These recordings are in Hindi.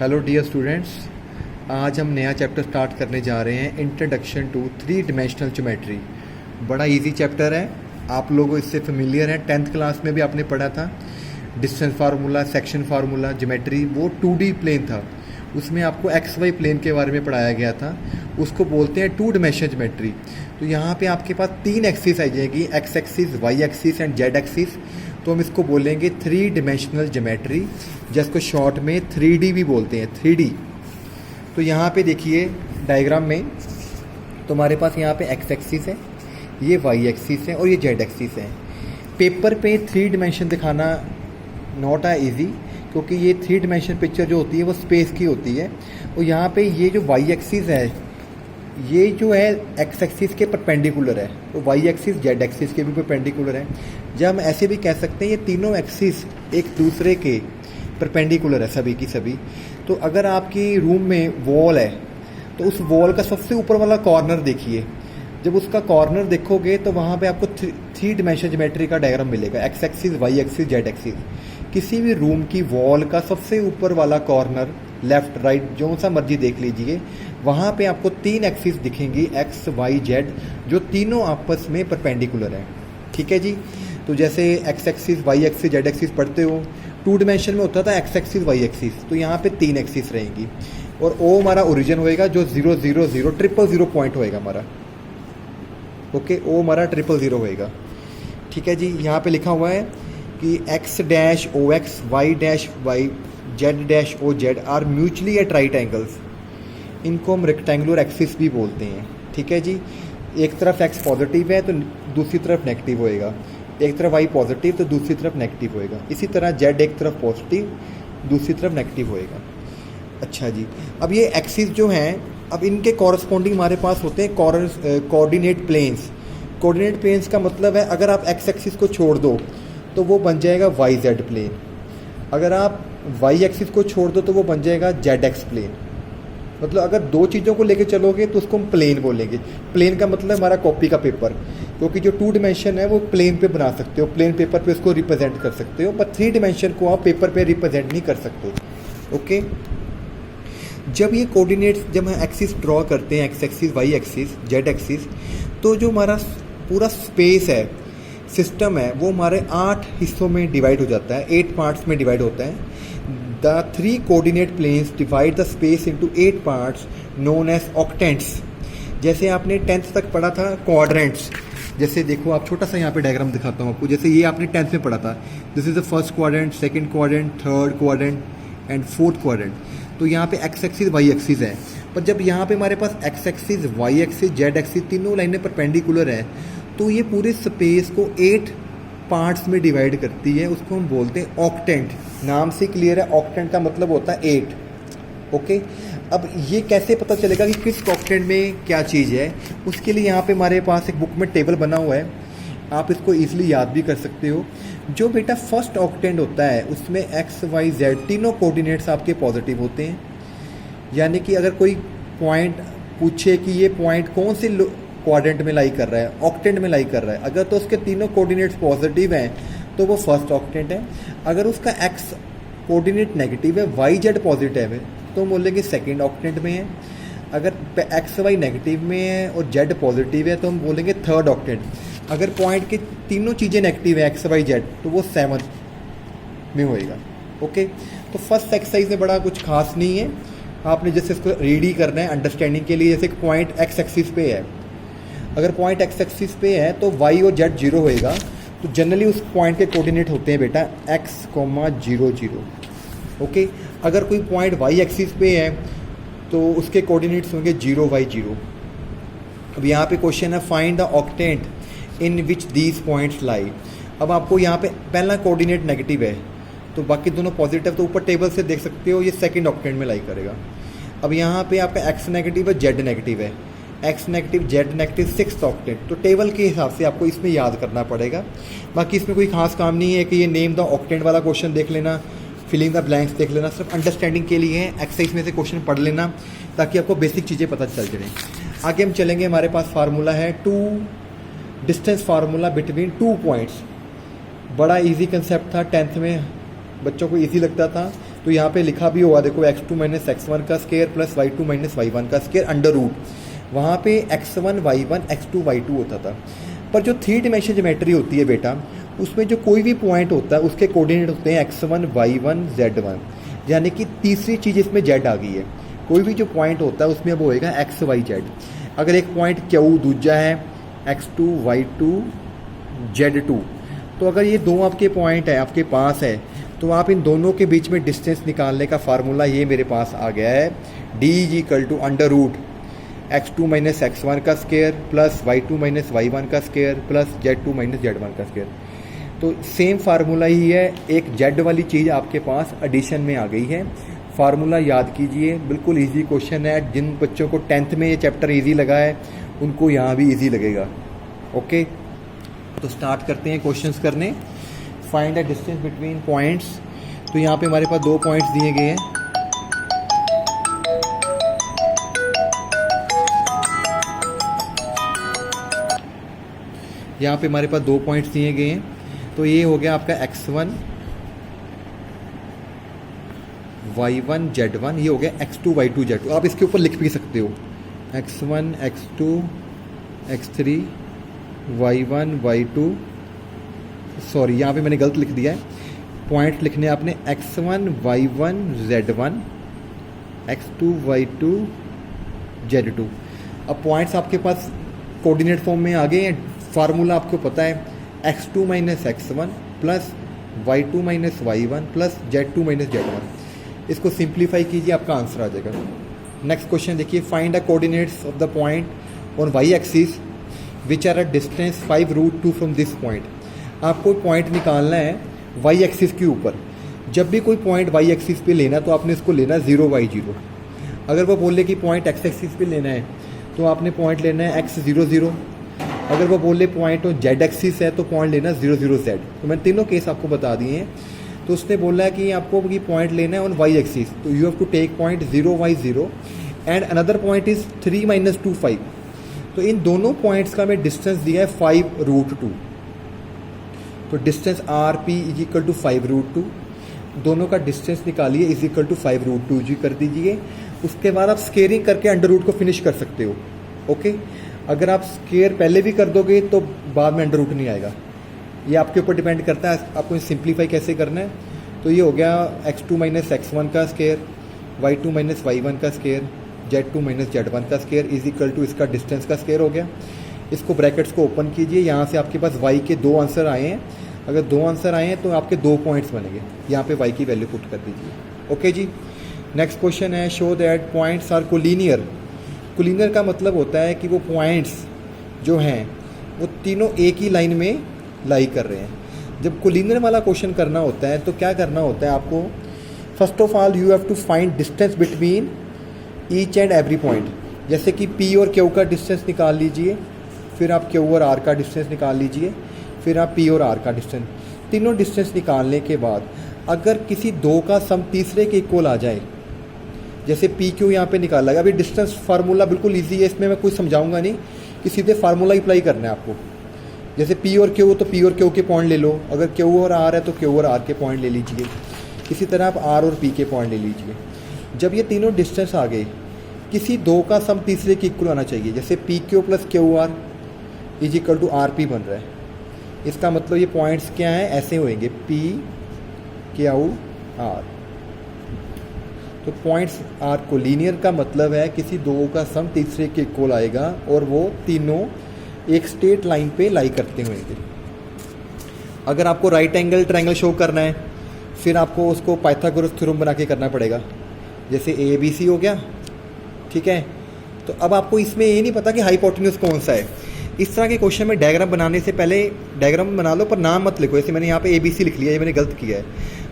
हेलो डियर स्टूडेंट्स, आज हम नया चैप्टर स्टार्ट करने जा रहे हैं, introduction to three dimensional geometry. बड़ा इजी चैप्टर है, आप लोगों इससे फेमिलियर हैं। 10th क्लास में भी आपने पढ़ा था distance formula, section formula, geometry. वो 2D प्लेन था, उसमें आपको XY प्लेन के बारे में पढ़ाया गया था। उसको बोलते हैं 2 डिमेंशनल ज्योमेट्री। तो यहाँ पे आपके पास 3 एक्सिस आ जाएगी, X axis, Y axis and Z axis. तो हम इसको बोलेंगे 3 डिमेंशनल ज्योमेट्री, जिसको शॉर्ट में 3D भी बोलते हैं, 3D। तो यहाँ पे देखिए डायग्राम में, तो हमारे पास यहाँ पे X एक्सिस है, ये Y एक्सिस है और ये Z एक्सिस है। पेपर पे 3 डिमेंशन दिखाना नॉट आ ईजी, क्योंकि ये 3 डिमेंशन पिक्चर जो होती है वो स्पेस की होती है। और यहाँ पे ये जो Y एक्सिस है, ये जो है X एक्सिस के परपेंडिकुलर है, तो Y एक्सिस Z एक्सिस के भी परपेंडिकुलर है। जब हम ऐसे भी कह सकते हैं ये तीनों एक्सिस एक दूसरे के परपेंडिकुलर है, सभी की सभी। तो अगर आपकी रूम में वॉल है, तो उस वॉल का सबसे ऊपर वाला कॉर्नर देखिए। जब उसका कॉर्नर देखोगे तो वहाँ पे आपको 3 डिमेंशन ज्योमेट्री का डायग्राम मिलेगा, X axis, Y axis, Z axis. किसी भी रूम की वॉल का सबसे ऊपर वाला कॉर्नर, लेफ्ट राइट जो सा मर्जी देख लीजिए, वहाँ पे आपको 3 एक्सिस दिखेंगी, X, Y, Z, जो तीनों आपस में परपेंडिकुलर है। ठीक है जी। तो जैसे X axis, Y axis, Z axis पढ़ते हो, 2 डिमेंशन में होता था X एक्सिस, Y एक्सिस, तो यहाँ पे 3 एक्सिस रहेंगी। और O हमारा ओरिजिन होएगा, जो 0, 0, 0, 0, 0 पॉइंट होएगा हमारा। ओके, O हमारा 0, 0 होएगा। ठीक है जी। यहाँ पे लिखा हुआ है कि X dash OX, Y dash Y, Z dash OZ are mutually at right angles. इनको हम रेक्टेंगुलर एक्सिस भी बोलते हैं। ठीक है जी। एक तरफ X पॉजिटिव है तो दूसरी तरफ नेगेटिव होएगा, एक तरफ Y पॉजिटिव तो दूसरी तरफ नेगेटिव होएगा। इसी तरह Z एक तरफ पॉजिटिव, दूसरी तरफ नेगेटिव होएगा। अच्छा जी। अब ये एक्सिस जो हैं, अब इनके कॉरस्पॉन्डिंग हमारे पास होते हैं कोऑर्डिनेट प्लेन्स। कोऑर्डिनेट प्लेन्स का मतलब है, अगर आप X एक्सिस को छोड़ दो तो वो बन जाएगा YZ प्लेन। अगर आप Y एक्सिस को छोड़ दो तो वो बन जाएगा ZX प्लेन। मतलब अगर दो चीज़ों को लेके चलोगे तो उसको हम प्लेन बोलेंगे। प्लेन का मतलब हमारा कॉपी का पेपर, क्योंकि जो 2 डिमेंशन है वो प्लेन पे बना सकते हो, प्लेन पेपर पे उसको रिप्रेजेंट कर सकते हो, पर 3 डिमेंशन को आप पेपर पे रिप्रेजेंट नहीं कर सकते। ओके। जब ये कोऑर्डिनेट्स, जब हम एक्सिस ड्रॉ करते हैं, X axis, Y axis, Z axis, तो जो हमारा पूरा स्पेस है, सिस्टम है, वो हमारे 8 हिस्सों में डिवाइड हो जाता है, 8 पार्ट्स में डिवाइड होता है। The 3 coordinate planes divide the space into 8 parts known as octants। जैसे आपने 10th तक पढ़ा था क्वाड्रेंट्स। जैसे देखो, आप छोटा सा यहाँ पे डायग्राम दिखाता हूँ आपको। जैसे ये आपने 10th में पढ़ा था, this is the first quadrant, second quadrant, third quadrant and fourth quadrant. तो यहाँ पे X एक्सिस, Y एक्सिस है, पर जब यहाँ पे हमारे पास X axis, Y axis, Z axis तीनों लाइनें परपेंडिकुलर है, तो ये पूरे स्पेस को 8 पार्ट्स में डिवाइड करती है। उसको हम बोलते हैं ऑक्टेंट। नाम से क्लियर है, ऑक्टेंट का मतलब होता है 8। ओके। अब ये कैसे पता चलेगा कि किस ऑक्टेंट में क्या चीज़ है? उसके लिए यहाँ पे हमारे पास एक बुक में टेबल बना हुआ है, आप इसको इजीली याद भी कर सकते हो। जो बेटा फर्स्ट ऑक्टेंट होता है, उसमें X, Y, Z तीनों कोऑर्डिनेट्स आपके पॉजिटिव होते हैं। यानी कि अगर कोई पॉइंट पूछे कि ये पॉइंट कौन से क्वाड्रेंट में लाई कर रहा है, ऑक्टेंट में लाई कर रहा है, अगर तो उसके तीनों कोऑर्डिनेट्स पॉजिटिव हैं तो वो फर्स्ट ऑक्टेंट है। अगर उसका X कोऑर्डिनेट नेगेटिव है, Y Z पॉजिटिव है, तो हम बोलेंगे सेकंड ऑक्टेंट में है। अगर X Y नेगेटिव में है और Z पॉजिटिव है, तो हम बोलेंगे थर्ड ऑक्टेंट। अगर पॉइंट के तीनों चीज़ें नेगेटिव है, X Y Z, तो वो 7th में होएगा। ओके। तो फर्स्ट एक्सरसाइज में बड़ा कुछ खास नहीं है, आपने जैसे इसको रीड ही करना है अंडरस्टैंडिंग के लिए। जैसे एक पॉइंट X एक्सिस पे है, अगर पॉइंट X एक्सिस पे है तो Y और Z 0 होएगा। तो जनरली उस पॉइंट के कोऑर्डिनेट होते हैं बेटा X, 0, 0। ओके। अगर कोई पॉइंट Y एक्सिस पे है तो उसके कोऑर्डिनेट्स होंगे 0, Y, 0। अब यहाँ पे क्वेश्चन है, find the octant in which these points लाई। अब आपको यहाँ पे पहला कोऑर्डिनेट नेगेटिव है तो बाकी दोनों पॉजिटिव, तो ऊपर टेबल से देख सकते हो ये सेकंड ऑक्टेंट में लाई करेगा। अब यहाँ पे आपका X नेगेटिव है, Z नेगेटिव है, X negative, Z negative, 6th octant. तो टेबल के हिसाब से आपको इसमें याद करना पड़ेगा। बाकी इसमें कोई खास काम नहीं है कि ये नेम द ऑक्टेंट वाला क्वेश्चन देख लेना, फिलिंग द ब्लैंक्स देख लेना, सिर्फ अंडरस्टैंडिंग के लिए है। एक्सरसाइज में से क्वेश्चन पढ़ लेना ताकि आपको बेसिक चीज़ें पता चल जाए। आगे हम चलेंगे, हमारे पास फार्मूला है 2 डिस्टेंस फार्मूला बिटवीन 2 पॉइंट्स। बड़ा इजी कंसेप्ट था, 10th में बच्चों को इजी लगता था, तो यहाँ पे लिखा भी होगा देखो x2 माइनस x1 का square plus y2 minus y1 का स्केयर अंडर रूट, वहाँ पे x1 y1 x2 y2 होता था। पर जो 3 डिमेंशन ज्योमेट्री होती है बेटा, उसमें जो कोई भी पॉइंट होता है उसके कोऑर्डिनेट होते हैं x1 y1 z1, यानी कि तीसरी चीज़ इसमें z आ गई है। कोई भी जो पॉइंट होता है उसमें अब होएगा x y z। अगर एक पॉइंट q दूजा है x2 y2 z2, तो अगर ये दो आपके पॉइंट है आपके पास है, तो आप इन दोनों के बीच में डिस्टेंस निकालने का फार्मूला ये मेरे पास आ गया है, d = under root x2 minus x1 का square plus y2 minus y1 का square plus z2 minus z1 का स्केयर। तो सेम फार्मूला ही है, एक z वाली चीज़ आपके पास एडिशन में आ गई है। फार्मूला याद कीजिए, बिल्कुल इजी क्वेश्चन है। जिन बच्चों को 10th में ये चैप्टर इजी लगा है उनको यहाँ भी इजी लगेगा। ओके, तो स्टार्ट करते हैं क्वेश्चंस करने। Find the distance between points. तो यहाँ पे हमारे पास 2 पॉइंट्स दिए गए हैं। यहाँ पे हमारे पास 2 पॉइंट्स दिए गए हैं। तो ये हो गया आपका x1 y1 z1, ये हो गया x2 y2 z2। आप इसके ऊपर लिख भी सकते हो x1 x2 x3 y1 y2, sorry यहाँ पे मैंने गलत लिख दिया है। पॉइंट लिखने आपने x1 y1 z1 x2 y2 z2। अब पॉइंट्स आपके पास कोऑर्डिनेट फॉर्म में आ गए हैं। फार्मूला आपको पता है x2 minus x1 plus y2 minus y1 plus z2 minus z1। इसको सिंप्लीफाई कीजिए, आपका आंसर आ जाएगा। नेक्स्ट क्वेश्चन देखिए, find the coordinates of the point on y axis which are a distance 5√2 from this point. आपको पॉइंट निकालना है y एक्सिस के ऊपर। जब भी कोई पॉइंट y एक्सिस पे लेना तो आपने इसको लेना 0y0। अगर वो बोले कि पॉइंट x एक्सिस पे लेना है तो आपने पॉइंट लेना है x00। अगर वो बोले पॉइंट और z एक्सिस है तो पॉइंट लेना 00z। तो मैंने तीनों केस आपको बता दिए हैं। तो उसने बोला है कि आपको कि पॉइंट लेना है ऑन y एक्सिस, तो you have to take point 0y0 and another point is 3 - 2 5। तो इन दोनों पॉइंट्स का मैं डिस्टेंस दिया है 5√2। तो डिस्टेंस आर पी = 5√2। दोनों का डिस्टेंस निकालिए = 5√2 जी कर दीजिए। उसके बाद आप स्केयरिंग करके अंडर रूट को फिनिश कर सकते हो। ओके, अगर आप स्केयर पहले भी कर दोगे तो बाद में अंडर रूट नहीं आएगा। ये आपके ऊपर डिपेंड करता है आपको सिंप्लीफाई कैसे करना है। तो ये हो गया x2 माइनस x1 का स्केयर, y2 माइनस y1 का स्केयर, z2 माइनस z1 का स्केयर = इसका डिस्टेंस का स्केयर हो गया। इसको ब्रैकेट्स को ओपन कीजिए। यहाँ से आपके पास y के 2 आंसर आए हैं। अगर 2 आंसर आए हैं तो आपके 2 पॉइंट्स बनेंगे। यहाँ पे y की वैल्यू पुट कर दीजिए। ओके जी, नेक्स्ट क्वेश्चन है, show that points are collinear. Collinear का मतलब होता है कि वो पॉइंट्स जो हैं वो तीनों एक ही लाइन में लाई कर रहे हैं। जब कोलिनियर वाला क्वेश्चन करना होता है तो क्या करना होता है आपको, first of all you have to find distance between each and every point. जैसे कि P और Q का डिस्टेंस निकाल लीजिए, फिर आप Q और R का डिस्टेंस निकाल लीजिए, फिर आप P और R का डिस्टेंस। तीनों डिस्टेंस निकालने के बाद अगर किसी दो का सम तीसरे के इक्वल आ जाए, जैसे PQ यहाँ पे निकाला गया। अभी डिस्टेंस फार्मूला बिल्कुल इजी है, इसमें मैं कुछ समझाऊंगा नहीं कि सीधे फार्मूला अप्लाई करना है आपको। जैसे P और Q तो P और Q के पॉइंट ले लो, अगर Q और R है तो Q और R के पॉइंट ले लीजिए। इसी तरह आप R और P के पॉइंट ले लीजिए। जब ये तीनों डिस्टेंस आ गए, किसी दो का सम तीसरे के इक्वल आना चाहिए। जैसे PQ प्लस QR = RP बन रहा है। इसका मतलब ये पॉइंट्स क्या हैं, ऐसे होंगे P Q R। तो पॉइंट्स आर कोलिनियर का मतलब है किसी दो का सम तीसरे के इक्वल आएगा और वो तीनों एक स्ट्रेट लाइन पे लाई करते होंगे। अगर आपको राइट एंगल ट्रायंगल शो करना है, फिर आपको उसको पाइथागोरस थ्योरम बना के करना पड़ेगा। जैसे ABC हो गया, ठीक है। तो अब आपको इसमें ये नहीं पता कि हाइपोटेन्यूज कौन सा है। इस तरह के क्वेश्चन में डायग्राम बनाने से पहले डायग्राम बना लो पर नाम मत लिखो। जैसे मैंने यहाँ पे ABC लिख लिया, ये मैंने गलत किया है।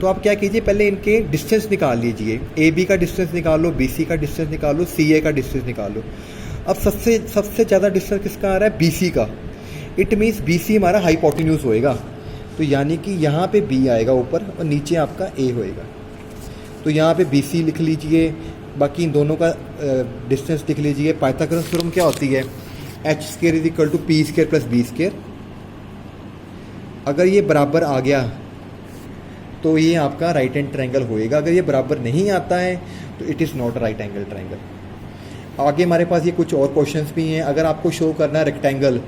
तो आप क्या कीजिए, पहले इनके डिस्टेंस निकाल लीजिए। AB का डिस्टेंस निकाल लो, BC का डिस्टेंस निकाल लो, CA का डिस्टेंस निकाल लो। अब सबसे ज़्यादा डिस्टेंस किसका आ रहा है, BC का। इट मीन्स BC हमारा हाइपोटेन्यूज होएगा। तो यानी कि यहाँ पे B आएगा ऊपर और नीचे आपका A होएगा। तो यहाँ पे BC लिख लीजिए, बाकी इन दोनों का डिस्टेंस लिख लीजिए। पाइथागोरस थ्योरम क्या होती है, h² = P² + B²। अगर ये बराबर आ गया तो ये आपका राइट एंड ट्रायंगल होएगा। अगर ये बराबर नहीं आता है तो it is not right angle triangle. आगे हमारे पास ये कुछ और क्वेश्चंस भी हैं। अगर आपको शो करना है रेक्टेंगल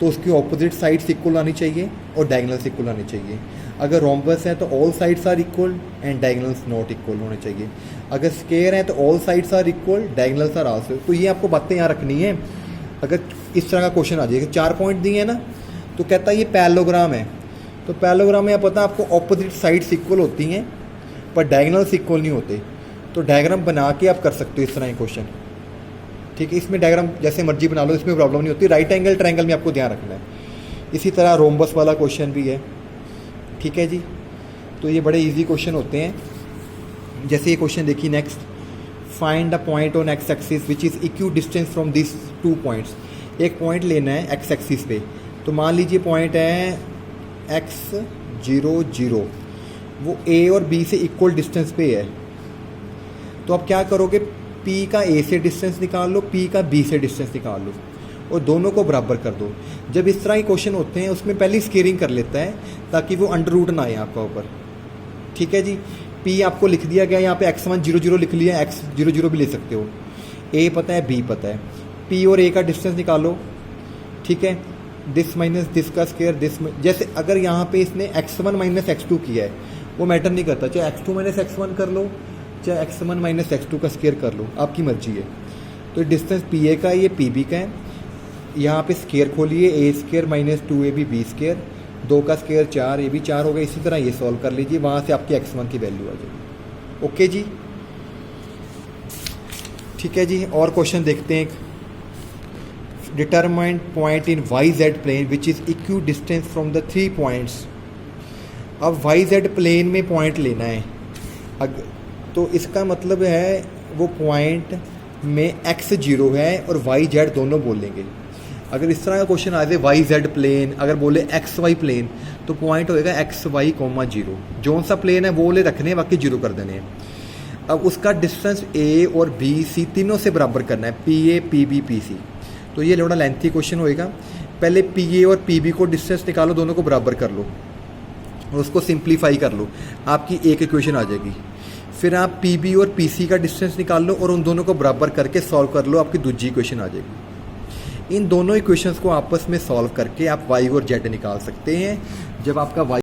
तो उसकी ऑपोजिट साइड्स इक्वल आनी चाहिए और डायगोनल्स इक्वल आनी चाहिए। अगर रोम्बस है तो all sides are equal and diagonals not equal होने चाहिए। अगर स्क्वायर है तो all sides are equal, diagonals are also. तो ये आपको बातें यहाँ रखनी है। अगर इस तरह का क्वेश्चन आ जाएगा, 4 पॉइंट दिए हैं ना, तो कहता है ये पैरेललोग्राम है। तो पैरेललोग्राम में पता है आपको ऑपोजिट साइड्स इक्वल होती हैं पर डायगोनल्स इक्वल नहीं होते। तो डायग्राम बना के आप कर सकते हो इस तरह के क्वेश्चन, ठीक है। इसमें डायग्राम जैसे मर्जी बना लो, इसमें प्रॉब्लम नहीं होती। राइट एंगल ट्रायंगल में आपको ध्यान रखना है। इसी तरह रोम्बस वाला क्वेश्चन भी है, ठीक है जी। तो ये बड़े इजी क्वेश्चन होते हैं। जैसे ये क्वेश्चन देखिए next, find the point on x axis which is equidistant from this 2 points. एक पॉइंट लेना है एक्स एक्सिस पे। तो मान लीजिए पॉइंट है x 0 0, वो a और b से इक्वल डिस्टेंस पे है। तो आप क्या करोगे, p का a से डिस्टेंस निकाल लो, p का b से डिस्टेंस निकाल लो और दोनों को बराबर कर दो। जब इस तरह के क्वेश्चन होते हैं उसमें पहले स्केयरिंग कर लेता है ताकि वो अंडर रूट ना आए आपका ऊपर, ठीक है जी। p आपको लिख दिया गया, यहाँ पे x1 0 0 लिख लिया, x 0 0 भी ले सकते हो। a पता है, b पता है, p और a का डिस्टेंस निकालो, ठीक है। दिस माइनस दिस का स्केयर, दिस जैसे अगर यहाँ पे इसने x1 माइनस x2 किया है, वो मैटर नहीं करता, चाहे x2 माइनस x1 कर लो चाहे x1 माइनस x2 का स्केयर कर लो, आपकी मर्जी है। तो डिस्टेंस पी ए का है, ये पी बी का है। यहाँ पे स्केयर खोलिए, a square minus 2ab b square, 2 का स्केयर 4, ये भी 4 हो गया। इसी तरह ये सॉल्व कर लीजिए, वहाँ से आपकी x1 की वैल्यू आ जाएगी। ओके जी, ठीक है जी। और क्वेश्चन देखते हैं। Determine point in y z plane which is equidistant from the 3 points. अब वाई जेड प्लेन में पॉइंट लेना है, तो इसका मतलब है वो पॉइंट में x 0 है और वाई जेड दोनों बोलेंगे। अगर इस तरह का क्वेश्चन आ जाए वाई जेड प्लेन, अगर बोले एक्स वाई प्लेन, तो पॉइंट होएगा एक्स वाई कोमा 0। जो सा प्लेन है वो ले रखने हैं, बाकी 0 कर देने हैं। अब उसका डिस्टेंस ए और बी सी तीनों से बराबर करना है, P A P B P C. तो ये थोड़ा लेंथी क्वेश्चन होएगा। पहले पी ए और पी बी को डिस्टेंस निकालो, दोनों को बराबर कर लो और उसको सिंप्लीफाई कर लो, आपकी एक इक्वेशन आ जाएगी। फिर आप पी बी और पी सी का डिस्टेंस निकाल लो और उन दोनों को बराबर करके सॉल्व कर लो, आपकी दूसरी इक्वेशन आ जाएगी। इन दोनों इक्वेशंस को आपस में सॉल्व करके आप वाई और जेड निकाल सकते हैं। जब आपका वाई